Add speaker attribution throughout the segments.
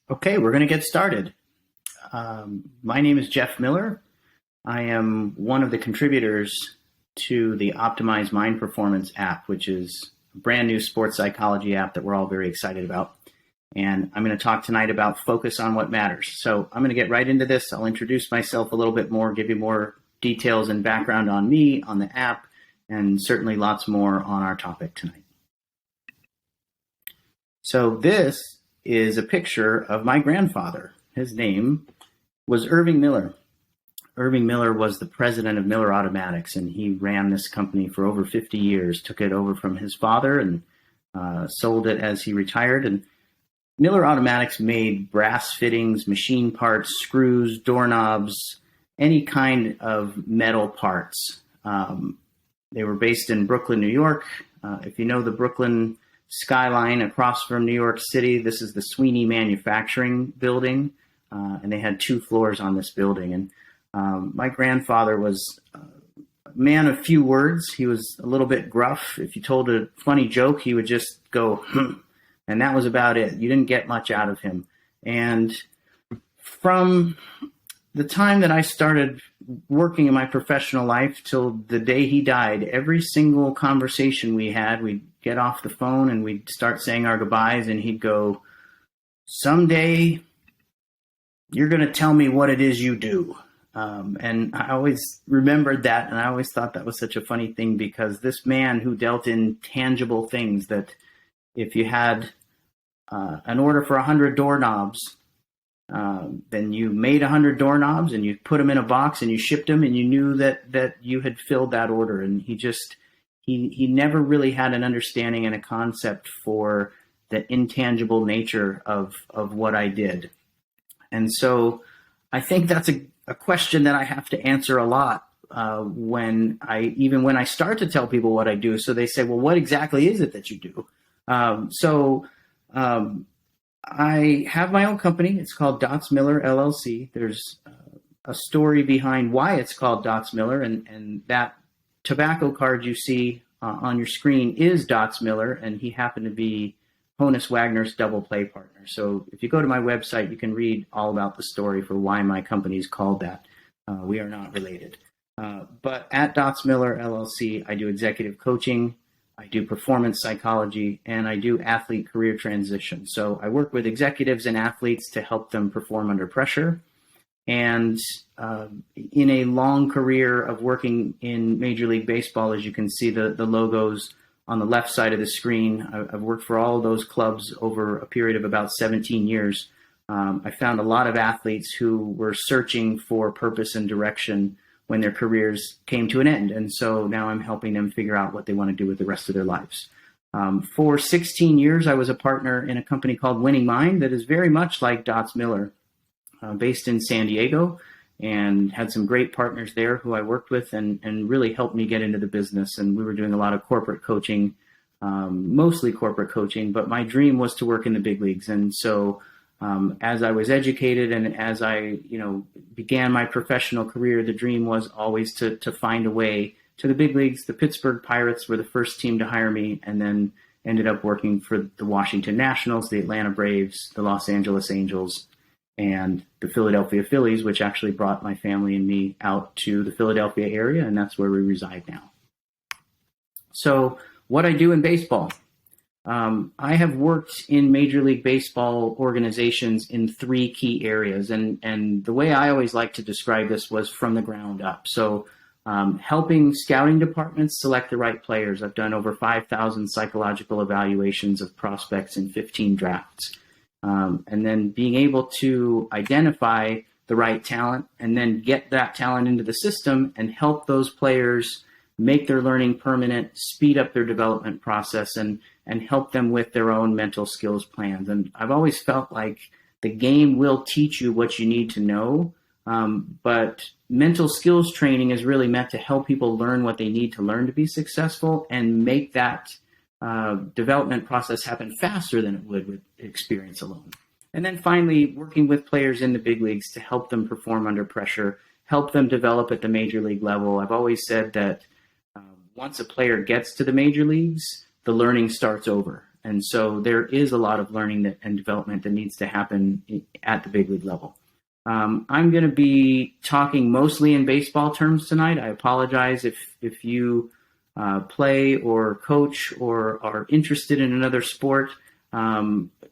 Speaker 1: Okay, we're going to get started. My name is Geoff Miller. I am one of the contributors to the Optimize Mind Performance app, which is a brand new sports psychology app that we're all very excited about. And I'm going to talk tonight about focus on what matters. So I'm going to get right into this. I'll introduce myself a little bit more, give you more details and background on me, on the app, and certainly lots more on our topic tonight. So this is a picture of my grandfather. His name was Irving Miller. Irving Miller was the president of Miller Automatics, and he ran this company for over 50 years, took it over from his father and sold it as he retired. And Miller Automatics made brass fittings, machine parts, screws, doorknobs, any kind of metal parts. They were based in Brooklyn, New York. If you know the Brooklyn skyline across from New York City, this is the Sweeney Manufacturing Building, and they had 2 floors on this building. And my grandfather was a man of few words. He was a little bit gruff. If you told a funny joke, he would just go, and that was about it. You didn't get much out of him. And from the time that I started working in my professional life till the day he died, every single conversation we had, we'd get off the phone and we'd start saying our goodbyes, and he'd go, "Someday you're going to tell me what it is you do." And I always remembered that, and I always thought that was such a funny thing, because this man who dealt in tangible things, that if you had an order for 100 doorknobs, then you made 100 doorknobs and you put them in a box and you shipped them, and you knew that you had filled that order. And he never really had an understanding and a concept for the intangible nature of what I did. And so I think that's a question that I have to answer a lot when I start to tell people what I do. So they say, "Well, what exactly is it that you do?" I have my own company. It's called Dots Miller LLC. There's a story behind why it's called Dots Miller, and that tobacco card you see on your screen is Dots Miller, and he happened to be Honus Wagner's double play partner. So if you go to my website, you can read all about the story for why my company is called that. We are not related. But at Dots Miller LLC, I do executive coaching, I do performance psychology, and I do athlete career transition. So I work with executives and athletes to help them perform under pressure. And in a long career of working in Major League Baseball, as you can see the logos on the left side of the screen, I've worked for all of those clubs over a period of about 17 years. I found a lot of athletes who were searching for purpose and direction when their careers came to an end. And so now I'm helping them figure out what they want to do with the rest of their lives. For 16 years, I was a partner in a company called Winning Mind that is very much like Dots Miller, based in San Diego, and had some great partners there who I worked with and really helped me get into the business. And we were doing a lot of corporate coaching, mostly corporate coaching, but my dream was to work in the big leagues. And so as I was educated and as I, began my professional career, the dream was always to find a way to the big leagues. The Pittsburgh Pirates were the first team to hire me, and then ended up working for the Washington Nationals, the Atlanta Braves, the Los Angeles Angels, and the Philadelphia Phillies, which actually brought my family and me out to the Philadelphia area, and that's where we reside now. So what I do in baseball. I have worked in Major League Baseball organizations in 3 key areas, and the way I always like to describe this was from the ground up. So helping scouting departments select the right players. I've done over 5,000 psychological evaluations of prospects in 15 drafts. And then being able to identify the right talent and then get that talent into the system and help those players make their learning permanent, speed up their development process, and help them with their own mental skills plans. And I've always felt like the game will teach you what you need to know, but mental skills training is really meant to help people learn what they need to learn to be successful and make that development process happen faster than it would with experience alone. And then finally, working with players in the big leagues to help them perform under pressure, help them develop at the major league level. I've always said that once a player gets to the major leagues, the learning starts over. And so there is a lot of learning and development that needs to happen at the big league level. I'm going to be talking mostly in baseball terms tonight. I apologize if you play or coach or are interested in another sport.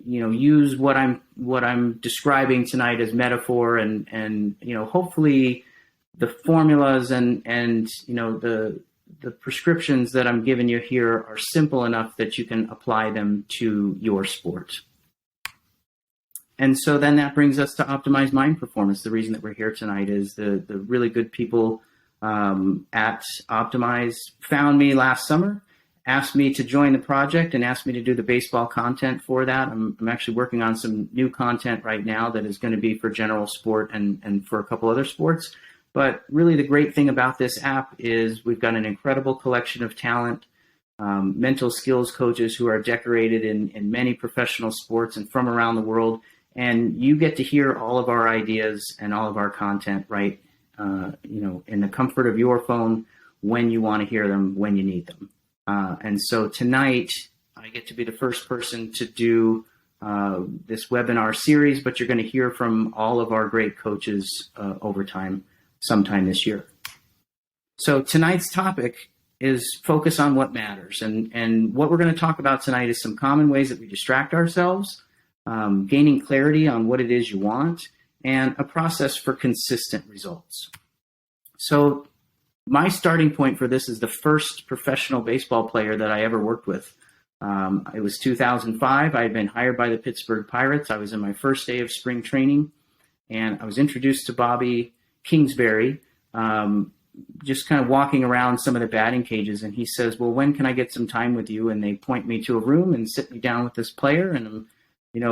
Speaker 1: Use what I'm describing tonight as metaphor, and hopefully the formulas and the prescriptions that I'm giving you here are simple enough that you can apply them to your sport. And so then that brings us to optimize mind performance. The reason that we're here tonight is the really good people at Optimize found me last summer, asked me to join the project, and asked me to do the baseball content for that. I'm actually working on some new content right now that is going to be for general sport and for a couple other sports. But really the great thing about this app is we've got an incredible collection of talent, mental skills coaches who are decorated in many professional sports and from around the world. And you get to hear all of our ideas and all of our content right, in the comfort of your phone when you want to hear them, when you need them. And so tonight, I get to be the first person to do this webinar series, but you're going to hear from all of our great coaches over time, sometime this year. So tonight's topic is focus on what matters. And what we're going to talk about tonight is some common ways that we distract ourselves, gaining clarity on what it is you want, and a process for consistent results. So my starting point for this is the first professional baseball player that I ever worked with. It was 2005. I had been hired by the Pittsburgh Pirates. I was in my first day of spring training, and I was introduced to Bobby Kingsbury, just kind of walking around some of the batting cages. And he says, well, when can I get some time with you? And they point me to a room and sit me down with this player. And I'm,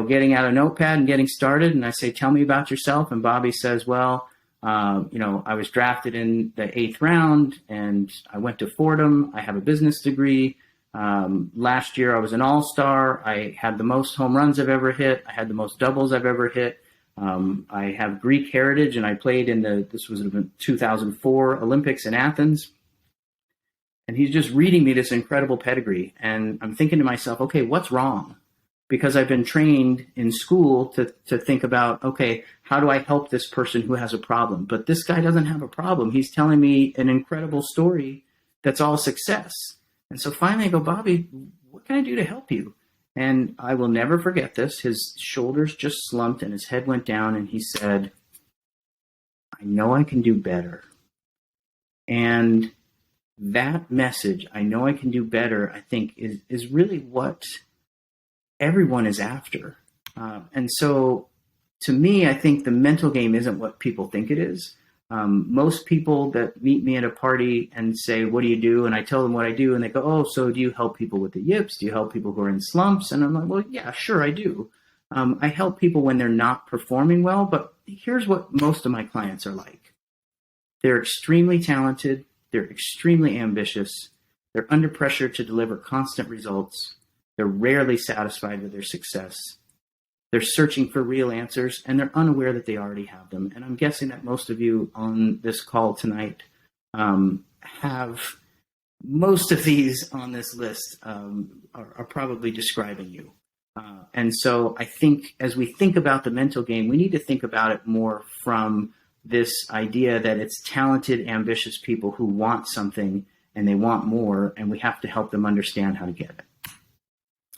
Speaker 1: getting out a notepad and getting started. And I say, tell me about yourself. And Bobby says, well, I was drafted in the 8th round and I went to Fordham. I have a business degree. Last year I was an all-star. I had the most home runs I've ever hit. I had the most doubles I've ever hit. I have Greek heritage, and I played in this was the 2004 Olympics in Athens. And he's just reading me this incredible pedigree. And I'm thinking to myself, okay, what's wrong? Because I've been trained in school to think about, okay, how do I help this person who has a problem? But this guy doesn't have a problem. He's telling me an incredible story that's all success. And so finally I go, Bobby, what can I do to help you? And I will never forget this. His shoulders just slumped and his head went down, and he said, I know I can do better. And that message, I know I can do better, I think is really what everyone is after. And so to me, I think the mental game isn't what people think it is. Most people that meet me at a party and say, what do you do? And I tell them what I do. And they go, oh, so do you help people with the yips? Do you help people who are in slumps? And I'm like, well, yeah, sure, I do. I help people when they're not performing well. But here's what most of my clients are like. They're extremely talented. They're extremely ambitious. They're under pressure to deliver constant results. They're rarely satisfied with their success. They're searching for real answers, and they're unaware that they already have them. And I'm guessing that most of you on this call tonight have most of these on this list are probably describing you. And so I think as we think about the mental game, we need to think about it more from this idea that it's talented, ambitious people who want something and they want more, and we have to help them understand how to get it.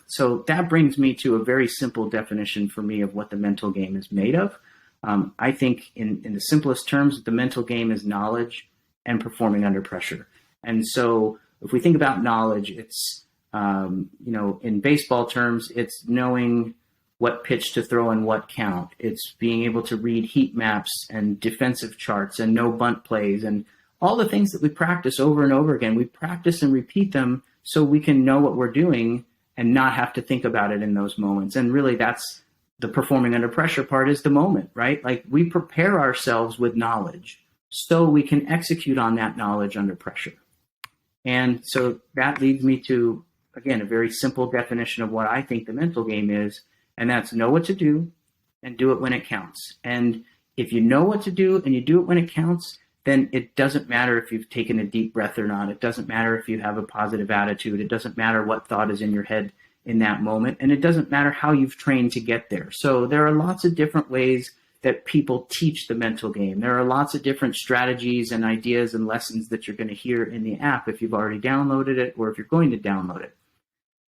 Speaker 1: So that brings me to a very simple definition for me of what the mental game is made of. I think in the simplest terms, the mental game is knowledge and performing under pressure. And so if we think about knowledge, it's, in baseball terms, it's knowing what pitch to throw and what count. It's being able to read heat maps and defensive charts and no bunt plays and all the things that we practice over and over again. We practice and repeat them so we can know what we're doing and not have to think about it in those moments. And really that's the performing under pressure part, is the moment, right? Like we prepare ourselves with knowledge so we can execute on that knowledge under pressure. And so that leads me to, again, a very simple definition of what I think the mental game is, and that's know what to do and do it when it counts. And if you know what to do and you do it when it counts, then it doesn't matter if you've taken a deep breath or not. It doesn't matter if you have a positive attitude. It doesn't matter what thought is in your head. in that moment. And it doesn't matter how you've trained to get there. So there are lots of different ways that people teach the mental game. There are lots of different strategies and ideas and lessons that you're going to hear in the app if you've already downloaded it or if you're going to download it.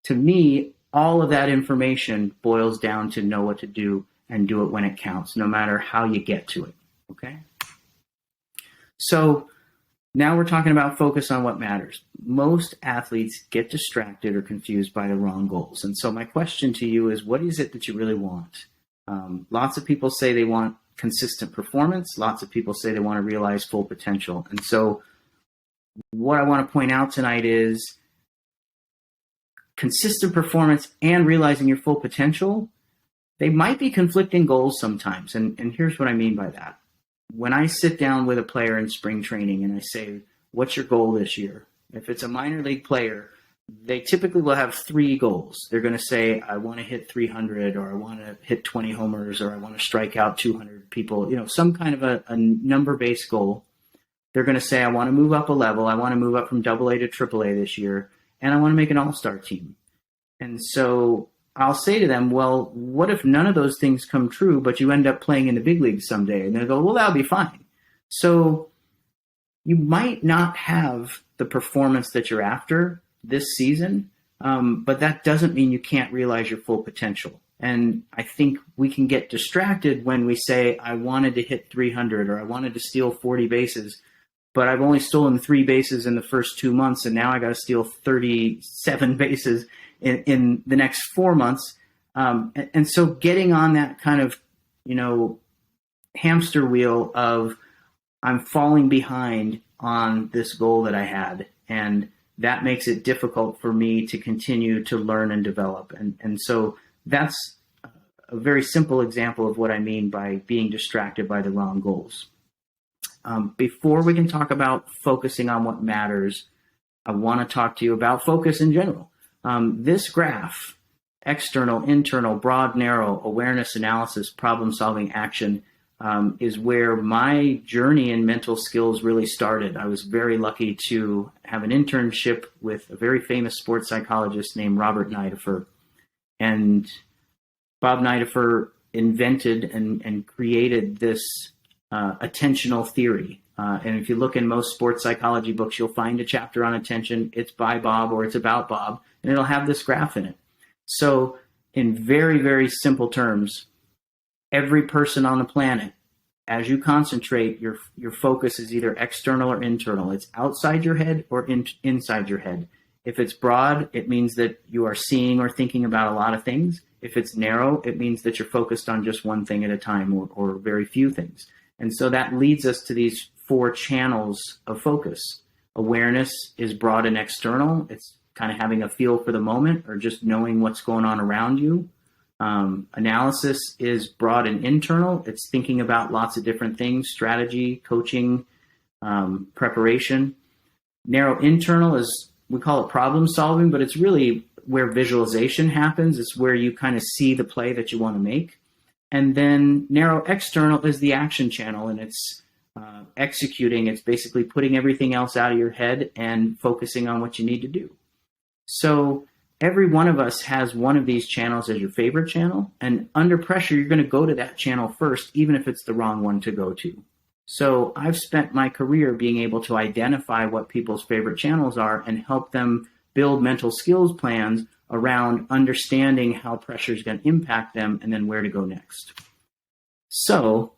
Speaker 1: To me, all of that information boils down to know what to do and do it when it counts, no matter how you get to it. Okay? So now we're talking about focus on what matters. Most athletes get distracted or confused by the wrong goals. And so my question to you is, what is it that you really want? Lots of people say they want consistent performance. Lots of people say they want to realize full potential. And so what I want to point out tonight is consistent performance and realizing your full potential, they might be conflicting goals sometimes. And here's what I mean by that. When I sit down with a player in spring training and I say, what's your goal this year? If it's a minor league player, they typically will have 3 goals. They're going to say, I want to hit 300, or I want to hit 20 homers, or I want to strike out 200 people, some kind of a number-based goal. They're going to say, I want to move up a level. I want to move up from AA to AAA this year, and I want to make an all-star team. And so I'll say to them, well, what if none of those things come true, but you end up playing in the big leagues someday? And they'll go, well, that'll be fine. So you might not have the performance that you're after this season, but that doesn't mean you can't realize your full potential. And I think we can get distracted when we say, I wanted to hit 300 or I wanted to steal 40 bases, but I've only stolen 3 bases in the first 2 months, and now I got to steal 37 bases in the next 4 months. And so getting on that kind of, hamster wheel of I'm falling behind on this goal that I had, and that makes it difficult for me to continue to learn and develop. And so that's a very simple example of what I mean by being distracted by the wrong goals. Before we can talk about focusing on what matters, I want to talk to you about focus in general. This graph, external, internal, broad, narrow, awareness, analysis, problem-solving, action, is where my journey in mental skills really started. I was very lucky to have an internship with a very famous sports psychologist named Robert Nidefer. And Bob Nidefer invented and created this attentional theory. And if you look in most sports psychology books, you'll find a chapter on attention. It's by Bob or it's about Bob, and it'll have this graph in it. So in very, very simple terms, every person on the planet, as you concentrate, your focus is either external or internal. It's outside your head or inside your head. If it's broad, it means that you are seeing or thinking about a lot of things. If it's narrow, it means that you're focused on just one thing at a time or very few things. And so that leads us to these 4 channels of focus. Awareness is broad and external. It's kind of having a feel for the moment or just knowing what's going on around you. Analysis is broad and internal. It's thinking about lots of different things, strategy, coaching, preparation. Narrow internal is, we call it problem solving, but it's really where visualization happens. It's where you kind of see the play that you want to make. And then narrow external is the action channel, and it's executing. It's basically putting everything else out of your head and focusing on what you need to do. So every one of us has one of these channels as your favorite channel, and under pressure, you're going to go to that channel first, even if it's the wrong one to go to. So I've spent my career being able to identify what people's favorite channels are and help them build mental skills plans around understanding how pressure is going to impact them and then where to go next. So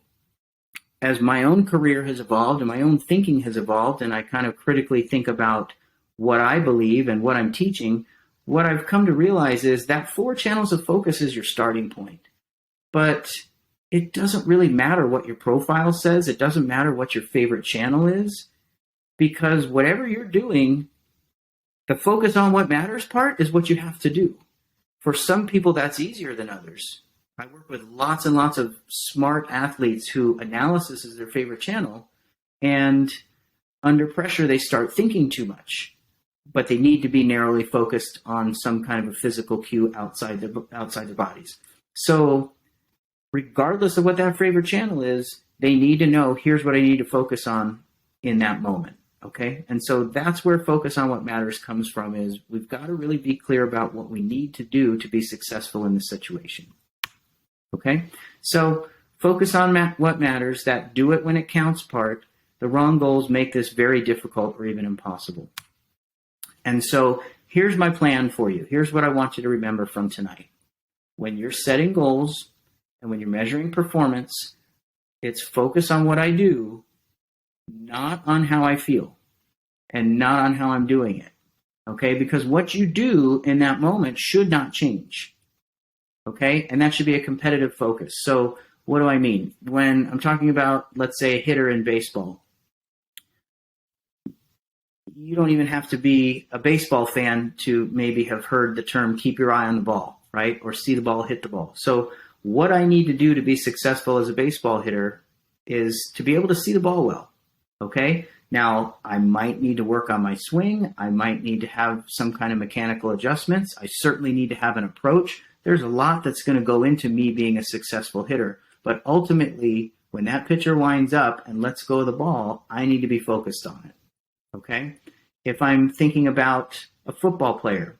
Speaker 1: as my own career has evolved and my own thinking has evolved, and I kind of critically think about what I believe and what I'm teaching, what I've come to realize is that 4 channels of focus is your starting point. But it doesn't really matter what your profile says. It doesn't matter what your favorite channel is, because whatever you're doing, the focus on what matters part is what you have to do. For some people, that's easier than others. I work with lots and lots of smart athletes who analysis is their favorite channel, and under pressure, they start thinking too much. But they need to be narrowly focused on some kind of a physical cue outside their bodies. So regardless of what that favorite channel is, they need to know, here's what I need to focus on in that moment. Okay. And so that's where focus on what matters comes from, is we've got to really be clear about what we need to do to be successful in the situation. Okay. So focus on what matters, that do it when it counts part. The wrong goals make this very difficult or even impossible. And so here's my plan for you. Here's what I want you to remember from tonight. When you're setting goals and when you're measuring performance, it's focus on what I do, not on how I feel, and not on how I'm doing it. Okay? Because what you do in that moment should not change. Okay? And that should be a competitive focus. So what do I mean? When I'm talking about, let's say, a hitter in baseball, you don't even have to be a baseball fan to maybe have heard the term keep your eye on the ball, right? Or see the ball hit the ball. So what I need to do to be successful as a baseball hitter is to be able to see the ball well. Okay? Now, I might need to work on my swing. I might need to have some kind of mechanical adjustments. I certainly need to have an approach. There's a lot that's going to go into me being a successful hitter. But ultimately, when that pitcher winds up and lets go of the ball, I need to be focused on it. Okay? If I'm thinking about a football player,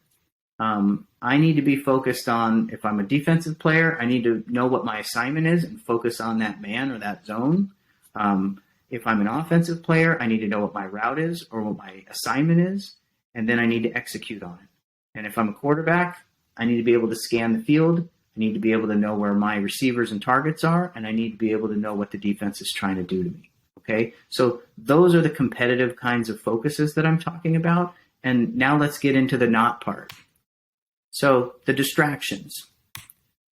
Speaker 1: I need to be focused on, if I'm a defensive player, I need to know what my assignment is and focus on that man or that zone. If I'm an offensive player, I need to know what my route is or what my assignment is, and then I need to execute on it. And if I'm a quarterback, I need to be able to scan the field. I need to be able to know where my receivers and targets are, and I need to be able to know what the defense is trying to do to me. Okay, so those are the competitive kinds of focuses that I'm talking about. And now let's get into the not part. So the distractions.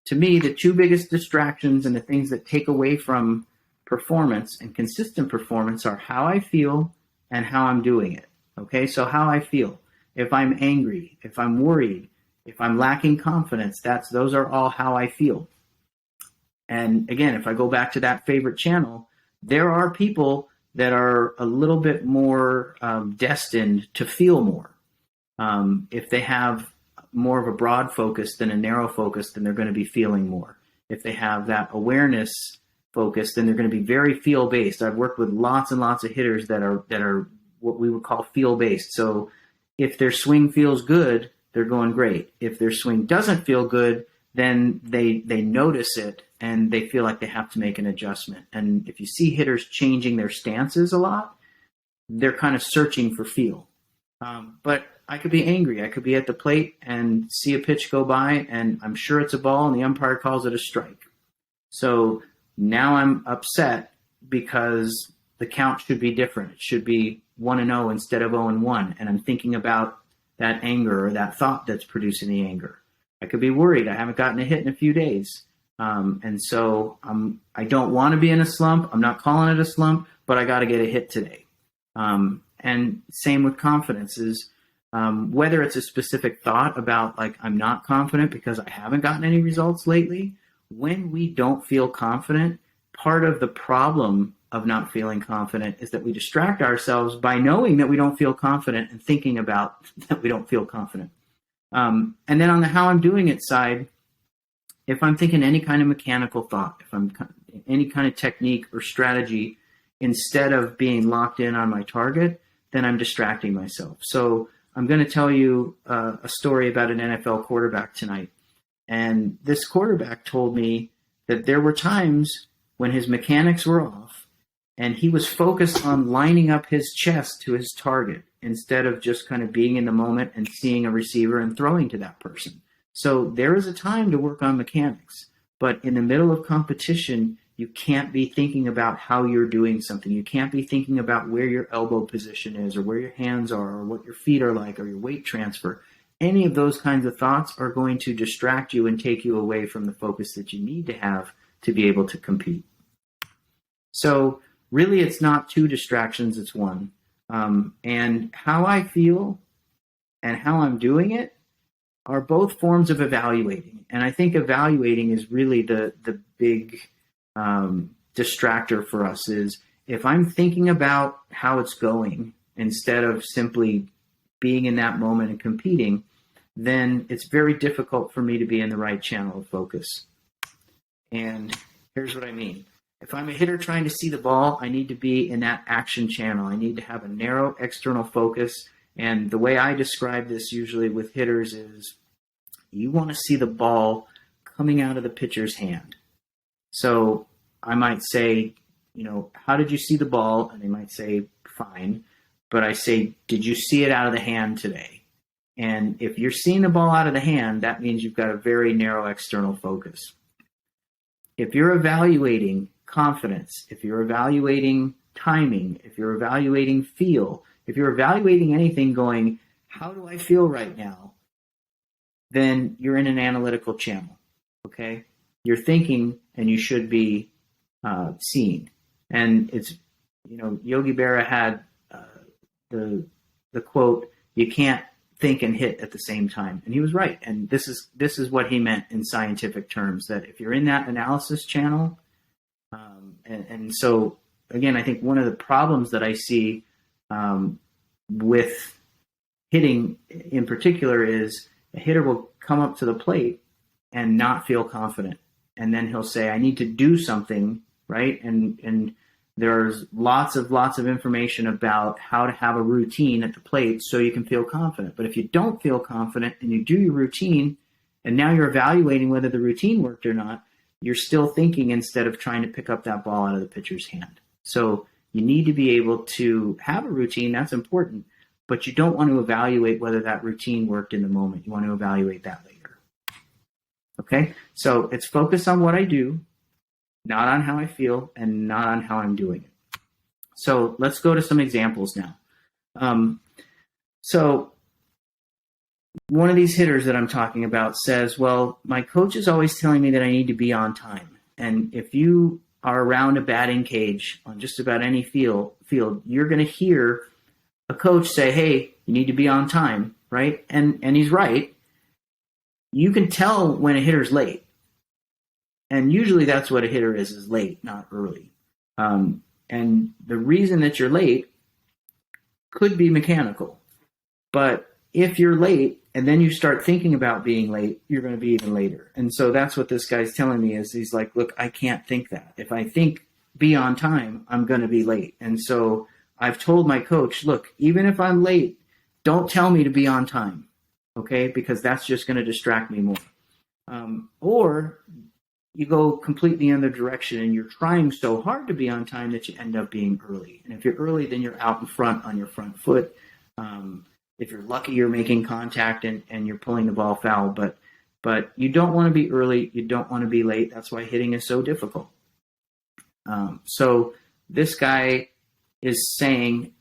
Speaker 1: To me, the two biggest distractions and the things that take away from performance and consistent performance are how I feel and how I'm doing it. Okay, so how I feel. If I'm angry, if I'm worried, if I'm lacking confidence, those are all how I feel. And again, if I go back to that favorite channel, there are people that are a little bit more destined to feel more. If they have more of a broad focus than a narrow focus, then they're going to be feeling more. If they have that awareness focus, then they're going to be very feel-based. I've worked with lots and lots of hitters that are what we would call feel-based. So if their swing feels good, they're going great. If their swing doesn't feel good, then they notice it and they feel like they have to make an adjustment. And if you see hitters changing their stances a lot, they're kind of searching for feel. But I could be angry. I could be at the plate and see a pitch go by, and I'm sure it's a ball, and the umpire calls it a strike. So now I'm upset because the count should be different. It should be 1-0 instead of 0-1, and I'm thinking about that anger or that thought that's producing the anger. I could be worried. I haven't gotten a hit in a few days. And so I don't want to be in a slump. I'm not calling it a slump, but I got to get a hit today. And same with confidence is whether it's a specific thought about like I'm not confident because I haven't gotten any results lately. When we don't feel confident, part of the problem of not feeling confident is that we distract ourselves by knowing that we don't feel confident and thinking about that we don't feel confident. And then on the how I'm doing it side, if I'm thinking any kind of mechanical thought, if I'm any kind of technique or strategy, instead of being locked in on my target, then I'm distracting myself. So I'm going to tell you a story about an NFL quarterback tonight. And this quarterback told me that there were times when his mechanics were off and he was focused on lining up his chest to his target instead of just kind of being in the moment and seeing a receiver and throwing to that person. So there is a time to work on mechanics, but in the middle of competition, you can't be thinking about how you're doing something. You can't be thinking about where your elbow position is or where your hands are or what your feet are like or your weight transfer. Any of those kinds of thoughts are going to distract you and take you away from the focus that you need to have to be able to compete. So really, it's not two distractions, it's one. And how I feel and how I'm doing it are both forms of evaluating. And I think evaluating is really the big distractor for us is if I'm thinking about how it's going instead of simply being in that moment and competing, then it's very difficult for me to be in the right channel of focus. And here's what I mean. If I'm a hitter trying to see the ball, I need to be in that action channel. I need to have a narrow external focus. And the way I describe this usually with hitters is you want to see the ball coming out of the pitcher's hand. So I might say, how did you see the ball? And they might say, fine. But I say, did you see it out of the hand today? And if you're seeing the ball out of the hand, that means you've got a very narrow external focus. If you're evaluating confidence, if you're evaluating timing, if you're evaluating feel, if you're evaluating anything going, how do I feel right now? Then you're in an analytical channel, okay? You're thinking and you should be seeing. And it's, Yogi Berra had the quote, you can't think and hit at the same time. And he was right. And this is what he meant in scientific terms, that if you're in that analysis channel, and so, again, I think one of the problems that I see with hitting in particular is a hitter will come up to the plate and not feel confident. And then he'll say, I need to do something, right? And there's lots of information about how to have a routine at the plate so you can feel confident. But if you don't feel confident and you do your routine, and now you're evaluating whether the routine worked or not, you're still thinking instead of trying to pick up that ball out of the pitcher's hand. So you need to be able to have a routine. That's important. But you don't want to evaluate whether that routine worked in the moment. You want to evaluate that later. Okay? So it's focused on what I do, not on how I feel, and not on how I'm doing it. So let's go to some examples now. So one of these hitters that I'm talking about says, well, my coach is always telling me that I need to be on time. And if you are around a batting cage on just about any field, you're going to hear a coach say, hey, you need to be on time, right? And he's right. You can tell when a hitter's late. And usually that's what a hitter is late, not early. And the reason that you're late could be mechanical. But if you're late and then you start thinking about being late, you're going to be even later. And so that's what this guy's telling me is he's like, look, I can't think that. If I think be on time, I'm going to be late. And so I've told my coach, look, even if I'm late, don't tell me to be on time, okay? Because that's just going to distract me more. Or you go completely in the direction and you're trying so hard to be on time that you end up being early. And if you're early, then you're out in front on your front foot. If you're lucky, you're making contact and you're pulling the ball foul. But you don't want to be early. You don't want to be late. That's why hitting is so difficult. So this guy is saying,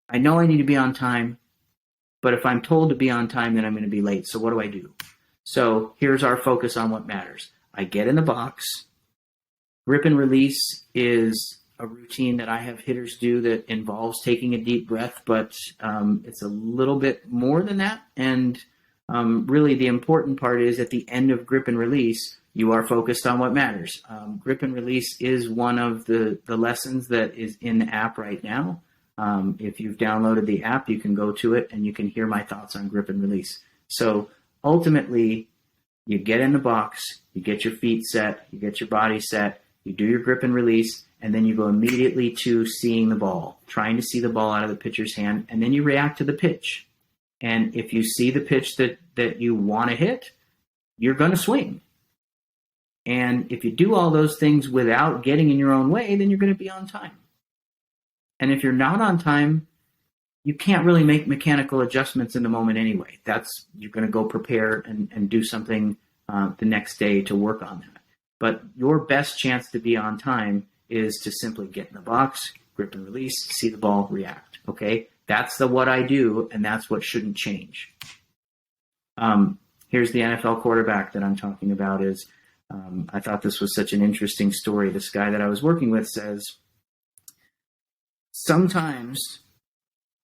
Speaker 1: I know I need to be on time, but if I'm told to be on time, then I'm going to be late. So what do I do? So here's our focus on what matters. I get in the box. Grip and release is a routine that I have hitters do that involves taking a deep breath, but it's a little bit more than that. And really the important part is at the end of grip and release, you are focused on what matters. Grip and release is one of the lessons that is in the app right now. If you've downloaded the app, you can go to it and you can hear my thoughts on grip and release. So ultimately, you get in the box, you get your feet set, you get your body set, you do your grip and release, and then you go immediately to seeing the ball, trying to see the ball out of the pitcher's hand, and then you react to the pitch. And if you see the pitch that you want to hit, you're going to swing. And if you do all those things without getting in your own way, then you're going to be on time. And if you're not on time, you can't really make mechanical adjustments in the moment anyway. You're going to go prepare and do something the next day to work on that. But your best chance to be on time is to simply get in the box, grip and release, see the ball, react. Okay? That's what I do, and that's what shouldn't change. Here's the NFL quarterback that I'm talking about. I thought this was such an interesting story. This guy that I was working with says, sometimes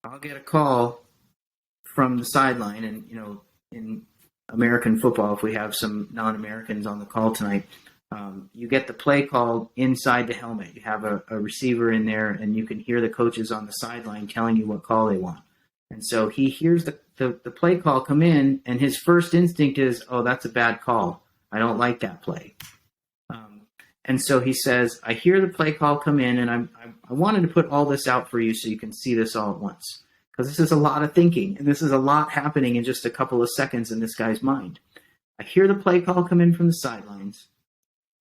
Speaker 1: I'll get a call from the sideline, and in American football, if we have some non-Americans on the call tonight, you get the play called inside the helmet. You have a receiver in there, and you can hear the coaches on the sideline telling you what call they want. And so he hears the play call come in, and his first instinct is, oh, that's a bad call. I don't like that play. And so he says, I hear the play call come in, and I wanted to put all this out for you so you can see this all at once. Because this is a lot of thinking, and this is a lot happening in just a couple of seconds in this guy's mind. I hear the play call come in from the sidelines.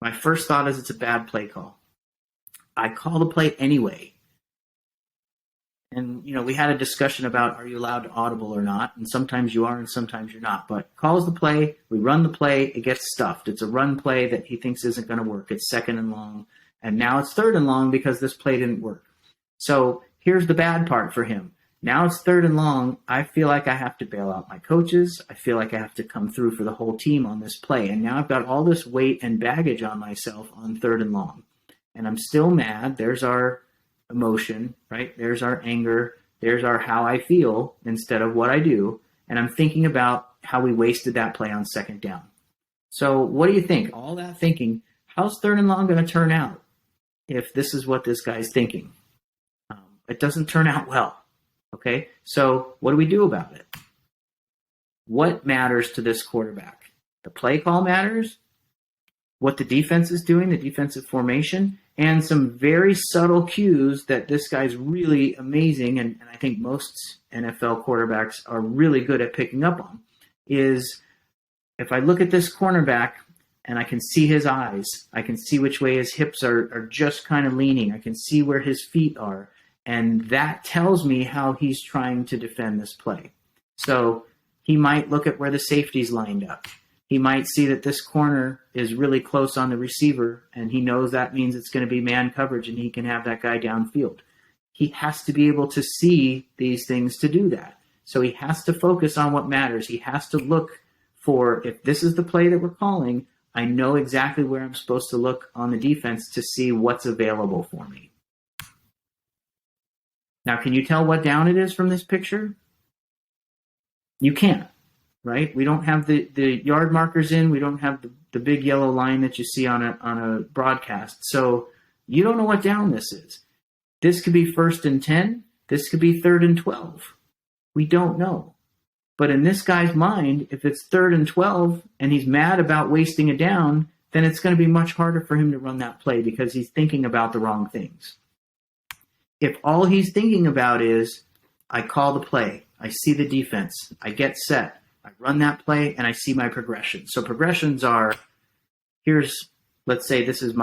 Speaker 1: My first thought is it's a bad play call. I call the play anyway. And, we had a discussion about, are you allowed to audible or not? And sometimes you are and sometimes you're not. But calls the play, we run the play, it gets stuffed. It's a run play that he thinks isn't going to work. It's 2nd and long. And now it's 3rd and long because this play didn't work. So here's the bad part for him. Now it's 3rd and long. I feel like I have to bail out my coaches. I feel like I have to come through for the whole team on this play. And now I've got all this weight and baggage on myself on 3rd and long. And I'm still mad. There's our emotion, right? There's our anger. There's our how I feel instead of what I do. And I'm thinking about how we wasted that play on 2nd down. So what do you think? All that thinking, how's 3rd and long going to turn out if this is what this guy's thinking? It doesn't turn out well. Okay, so what do we do about it? What matters to this quarterback? The play call matters, what the defense is doing, the defensive formation, and some very subtle cues that this guy's really amazing, and I think most NFL quarterbacks are really good at picking up on, is if I look at this cornerback and I can see his eyes, I can see which way his hips are just kind of leaning, I can see where his feet are, and that tells me how he's trying to defend this play. So he might look at where the safety's lined up. He might see that this corner is really close on the receiver, and he knows that means it's going to be man coverage, and he can have that guy downfield. He has to be able to see these things to do that. So he has to focus on what matters. He has to look for, if this is the play that we're calling, I know exactly where I'm supposed to look on the defense to see what's available for me. Now, can you tell what down it is from this picture? You can't, right? We don't have the yard markers in. We don't have the big yellow line that you see on a broadcast. So you don't know what down this is. This could be 1st and 10. This could be 3rd and 12. We don't know. But in this guy's mind, if it's 3rd and 12 and he's mad about wasting a down, then it's going to be much harder for him to run that play because he's thinking about the wrong things. If all he's thinking about is, I call the play, I see the defense, I get set, I run that play, and I see my progression. So progressions are, let's say this is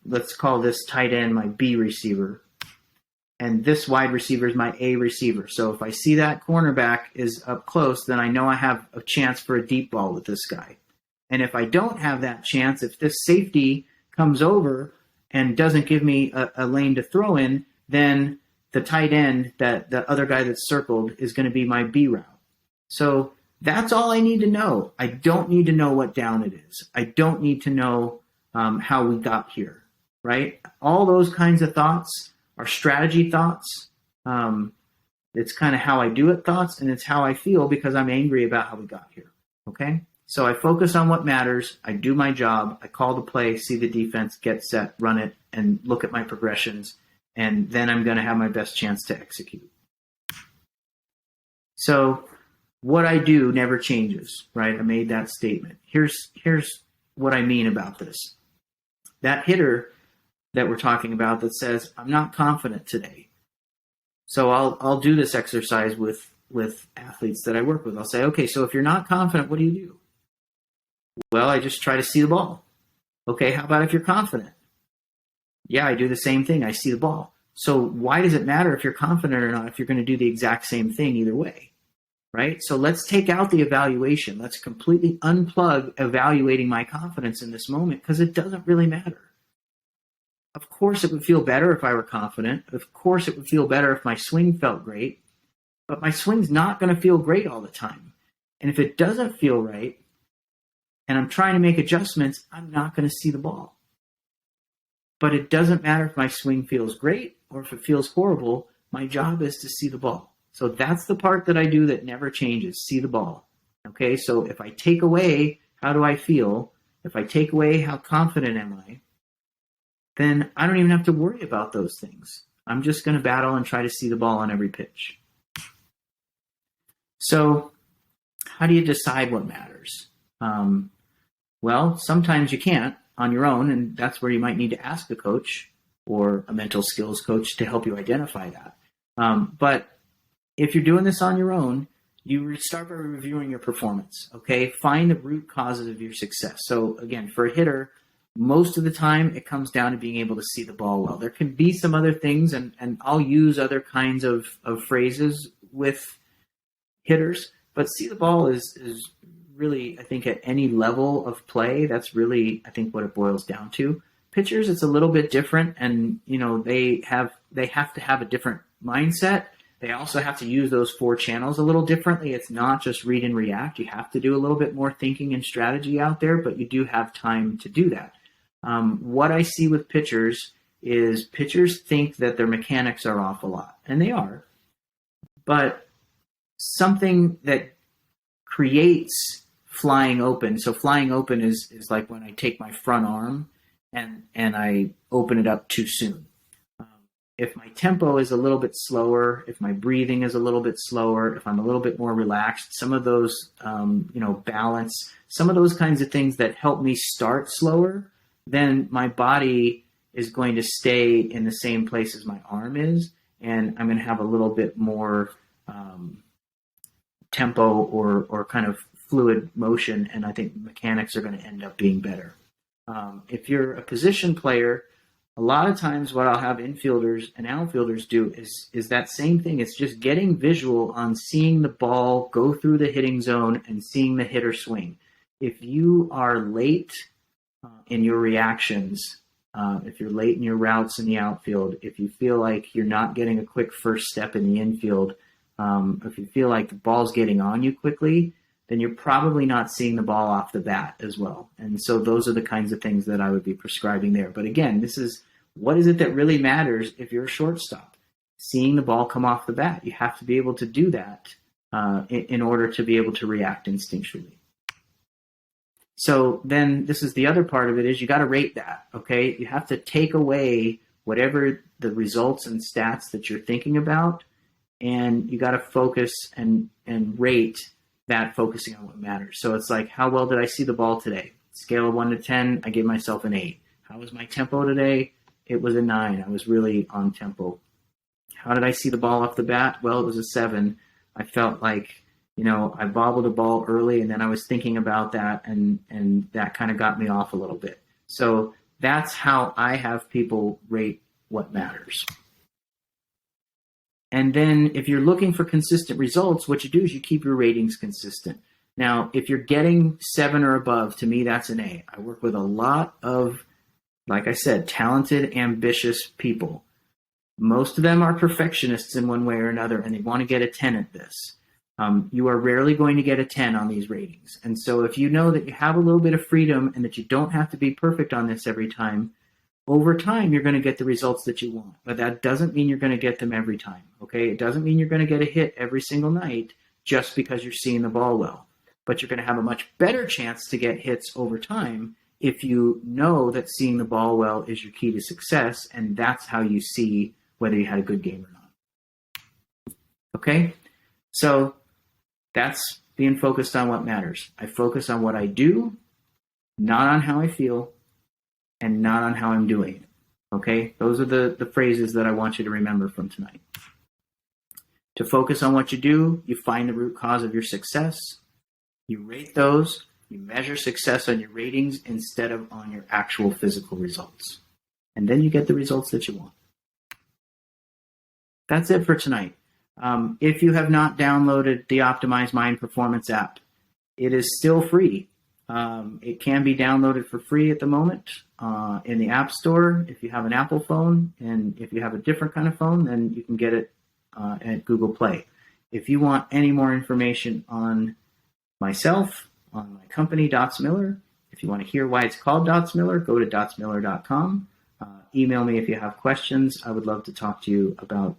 Speaker 1: let's call this tight end my B receiver, and this wide receiver is my A receiver. So if I see that cornerback is up close, then I know I have a chance for a deep ball with this guy. And if I don't have that chance, if this safety comes over and doesn't give me a lane to throw in, then the tight end, that the other guy that's circled, is going to be my B route. So that's all I need to know. I don't need to know what down it is. I don't need to know how we got here, right? All those kinds of thoughts are strategy thoughts. It's kind of how I do it thoughts, and it's how I feel because I'm angry about how we got here, okay? So I focus on what matters. I do my job. I call the play, see the defense, get set, run it, and look at my progressions. And then I'm going to have my best chance to execute. So what I do never changes, right? I made that statement. Here's what I mean about this. That hitter that we're talking about that says, I'm not confident today. So I'll do this exercise with athletes that I work with. I'll say, okay, so if you're not confident, what do you do? Well, I just try to see the ball. Okay, how about if you're confident? Yeah, I do the same thing. I see the ball. So why does it matter if you're confident or not if you're going to do the exact same thing either way, right? So let's take out the evaluation. Let's completely unplug evaluating my confidence in this moment because it doesn't really matter. Of course, it would feel better if I were confident. Of course, it would feel better if my swing felt great. But my swing's not going to feel great all the time. And if it doesn't feel right and I'm trying to make adjustments, I'm not going to see the ball. But it doesn't matter if my swing feels great or if it feels horrible. My job is to see the ball. So that's the part that I do that never changes, see the ball. Okay, so if I take away how do I feel, if I take away how confident am I, then I don't even have to worry about those things. I'm just going to battle and try to see the ball on every pitch. So how do you decide what matters? Well, sometimes you can't. on your own, and that's where you might need to ask a coach or a mental skills coach to help you identify that. But if you're doing this on your own, you start by reviewing your performance, okay? Find the root causes of your success. So again, for a hitter, most of the time it comes down to being able to see the ball well. There can be some other things, and I'll use other kinds of phrases with hitters, but see the ball is really, I think, at any level of play, that's really, I think, what it boils down to. Pitchers, it's a little bit different, and they have to have a different mindset. They also have to use those 4 channels a little differently. It's not just read and react. You have to do a little bit more thinking and strategy out there, but you do have time to do that. What I see with pitchers is pitchers think that their mechanics are off a lot, and they are. But something that creates flying open. So flying open is like when I take my front arm and I open it up too soon. If my tempo is a little bit slower, if my breathing is a little bit slower, if I'm a little bit more relaxed, some of those, balance, some of those kinds of things that help me start slower, then my body is going to stay in the same place as my arm is, and I'm going to have a little bit more tempo or kind of fluid motion, and I think mechanics are going to end up being better. If you're a position player, a lot of times what I'll have infielders and outfielders do is that same thing. It's just getting visual on seeing the ball go through the hitting zone and seeing the hitter swing. If you are late in your reactions, if you're late in your routes in the outfield, if you feel like you're not getting a quick first step in the infield, if you feel like the ball's getting on you quickly, then you're probably not seeing the ball off the bat as well. And so those are the kinds of things that I would be prescribing there. But again, this is what is it that really matters if you're a shortstop? Seeing the ball come off the bat. You have to be able to do that in order to be able to react instinctually. So then this is the other part of it is you got to rate that, okay? You have to take away whatever the results and stats that you're thinking about, and you got to focus and rate that, focusing on what matters. So it's like, how well did I see the ball today? Scale of 1 to 10, I give myself an 8. How was my tempo today? It was a 9. I was really on tempo. How did I see the ball off the bat? Well, it was a 7. I felt like, I bobbled a ball early, and then I was thinking about that, and that kind of got me off a little bit. So that's how I have people rate what matters. And then if you're looking for consistent results, what you do is you keep your ratings consistent. Now, if you're getting 7 or above, to me, that's an A. I work with a lot of, like I said, talented, ambitious people. Most of them are perfectionists in one way or another, and they want to get a 10 at this. You are rarely going to get a 10 on these ratings. And so if you know that you have a little bit of freedom and that you don't have to be perfect on this every time, over time, you're going to get the results that you want. But that doesn't mean you're going to get them every time, okay? It doesn't mean you're going to get a hit every single night just because you're seeing the ball well. But you're going to have a much better chance to get hits over time if you know that seeing the ball well is your key to success, and that's how you see whether you had a good game or not. Okay? So that's being focused on what matters. I focus on what I do, not on how I feel, and not on how I'm doing it. Okay? Those are the phrases that I want you to remember from tonight. To focus on what you do, you find the root cause of your success. You rate those. You measure success on your ratings instead of on your actual physical results. And then you get the results that you want. That's it for tonight. If you have not downloaded the Optimize Mind Performance app, it is still free. It can be downloaded for free at the moment in the App Store if you have an Apple phone, and if you have a different kind of phone, then you can get it at Google Play. If you want any more information on myself, on my company, Dots Miller, if you want to hear why it's called Dots Miller, go to dotsmiller.com. Email me if you have questions. I would love to talk to you about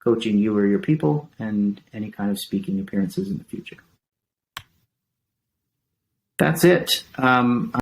Speaker 1: coaching you or your people and any kind of speaking appearances in the future. That's it.